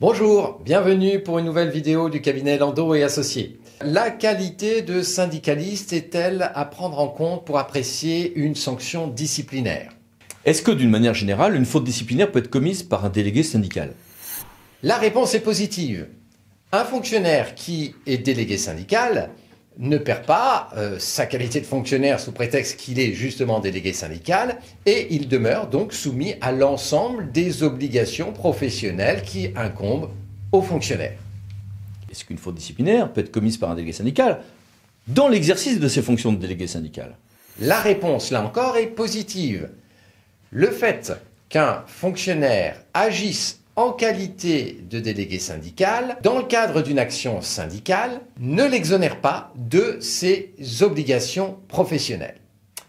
Bonjour, bienvenue pour une nouvelle vidéo du cabinet Landau et Associés. La qualité de syndicaliste est-elle à prendre en compte pour apprécier une sanction disciplinaire? Est-ce que, d'une manière générale, une faute disciplinaire peut être commise par un délégué syndical? La réponse est positive. Un fonctionnaire qui est délégué syndical ne perd pas sa qualité de fonctionnaire sous prétexte qu'il est justement délégué syndical et il demeure donc soumis à l'ensemble des obligations professionnelles qui incombent aux fonctionnaires. Est-ce qu'une faute disciplinaire peut être commise par un délégué syndical dans l'exercice de ses fonctions de délégué syndical? La réponse, là encore, est positive. Le fait qu'un fonctionnaire agisse en qualité de délégué syndical, dans le cadre d'une action syndicale, ne l'exonère pas de ses obligations professionnelles.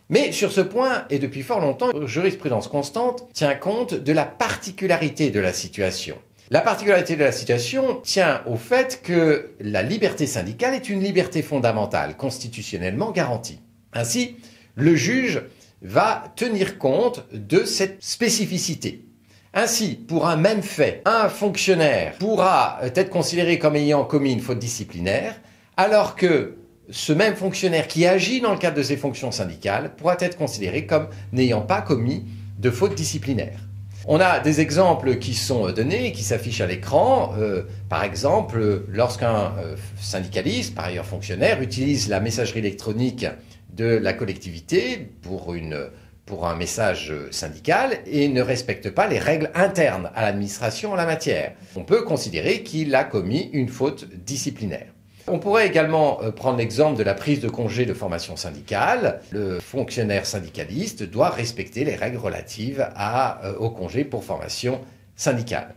Mais sur ce point, et depuis fort longtemps, jurisprudence constante tient compte de la particularité de la situation. La particularité de la situation tient au fait que la liberté syndicale est une liberté fondamentale, constitutionnellement garantie. Ainsi, le juge va tenir compte de cette spécificité. Ainsi, pour un même fait, un fonctionnaire pourra être considéré comme ayant commis une faute disciplinaire, alors que ce même fonctionnaire qui agit dans le cadre de ses fonctions syndicales pourra être considéré comme n'ayant pas commis de faute disciplinaire. On a des exemples qui sont donnés et qui s'affichent à l'écran. Par exemple, lorsqu'un syndicaliste, par ailleurs fonctionnaire, utilise la messagerie électronique de la collectivité pour un message syndical et ne respecte pas les règles internes à l'administration en la matière. On peut considérer qu'il a commis une faute disciplinaire. On pourrait également prendre l'exemple de la prise de congé de formation syndicale. Le fonctionnaire syndicaliste doit respecter les règles relatives au congé pour formation syndicale.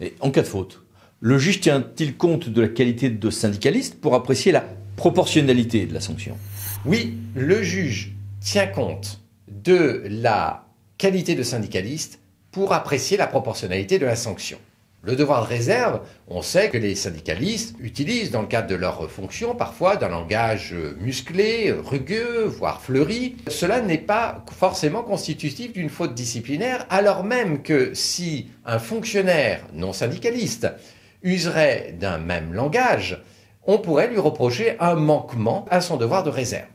Et en cas de faute, le juge tient-il compte de la qualité de syndicaliste pour apprécier la proportionnalité de la sanction? Oui, le juge tient compte de la qualité de syndicaliste pour apprécier la proportionnalité de la sanction. Le devoir de réserve, on sait que les syndicalistes utilisent dans le cadre de leurs fonctions parfois d'un langage musclé, rugueux, voire fleuri. Cela n'est pas forcément constitutif d'une faute disciplinaire, alors même que si un fonctionnaire non syndicaliste userait d'un même langage, on pourrait lui reprocher un manquement à son devoir de réserve.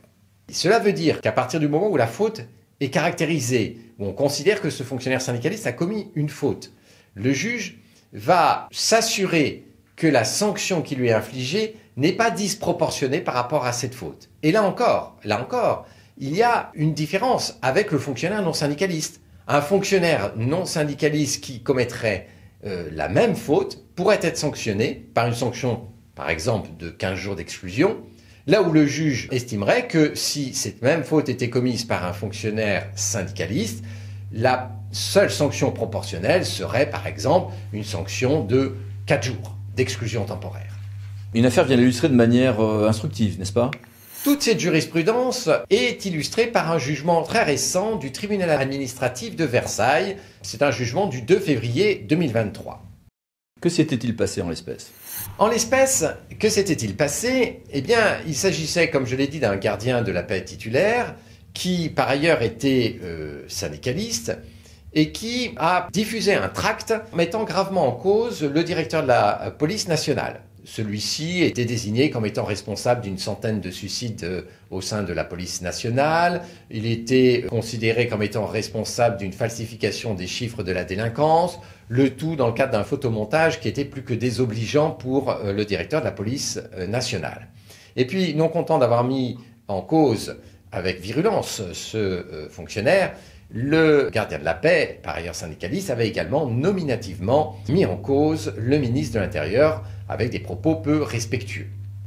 Cela veut dire qu'à partir du moment où la faute est caractérisée, où on considère que ce fonctionnaire syndicaliste a commis une faute, le juge va s'assurer que la sanction qui lui est infligée n'est pas disproportionnée par rapport à cette faute. Et là encore, il y a une différence avec le fonctionnaire non syndicaliste. Un fonctionnaire non syndicaliste qui commettrait la même faute pourrait être sanctionné par une sanction, par exemple, de 15 jours d'exclusion, là où le juge estimerait que si cette même faute était commise par un fonctionnaire syndicaliste, la seule sanction proportionnelle serait par exemple une sanction de 4 jours d'exclusion temporaire. Une affaire vient l'illustrer de manière instructive, n'est-ce pas? Toute cette jurisprudence est illustrée par un jugement très récent du tribunal administratif de Versailles. C'est un jugement du 2 février 2023. Que s'était-il passé en l'espèce? En l'espèce, que s'était-il passé? Eh bien, il s'agissait, comme je l'ai dit, d'un gardien de la paix titulaire qui, par ailleurs, était syndicaliste et qui a diffusé un tract mettant gravement en cause le directeur de la police nationale. Celui-ci était désigné comme étant responsable d'une centaine de suicides au sein de la police nationale. Il était considéré comme étant responsable d'une falsification des chiffres de la délinquance, le tout dans le cadre d'un photomontage qui était plus que désobligeant pour le directeur de la police nationale. Et puis, non content d'avoir mis en cause avec virulence ce fonctionnaire, le gardien de la paix, par ailleurs syndicaliste, avait également nominativement mis en cause le ministre de l'Intérieur avec des propos peu respectueux.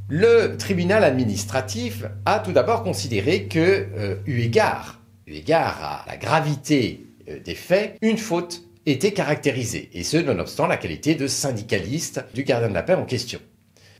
Le tribunal administratif a tout d'abord considéré que, eu égard à la gravité des faits, une faute était caractérisée, et ce nonobstant la qualité de syndicaliste du gardien de la paix en question.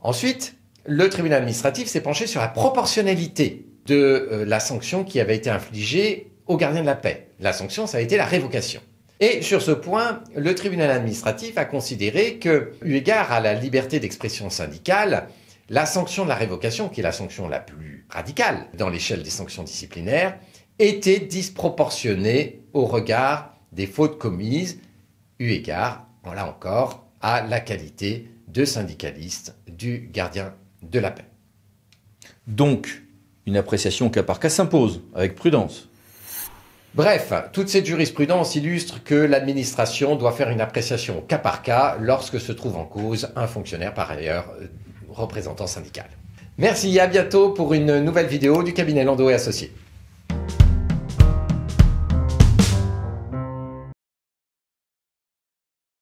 Ensuite, le tribunal administratif s'est penché sur la proportionnalité de la sanction qui avait été infligée au gardien de la paix. La sanction, ça a été la révocation. Et sur ce point, le tribunal administratif a considéré que, eu égard à la liberté d'expression syndicale, la sanction de la révocation, qui est la sanction la plus radicale dans l'échelle des sanctions disciplinaires, était disproportionnée au regard des fautes commises, eu égard, là encore, à la qualité de syndicaliste du gardien de la paix. Donc, une appréciation au cas par cas s'impose, avec prudence. Bref, toute cette jurisprudence illustre que l'administration doit faire une appréciation au cas par cas lorsque se trouve en cause un fonctionnaire par ailleurs représentant syndical. Merci, à bientôt pour une nouvelle vidéo du cabinet Landau et Associés.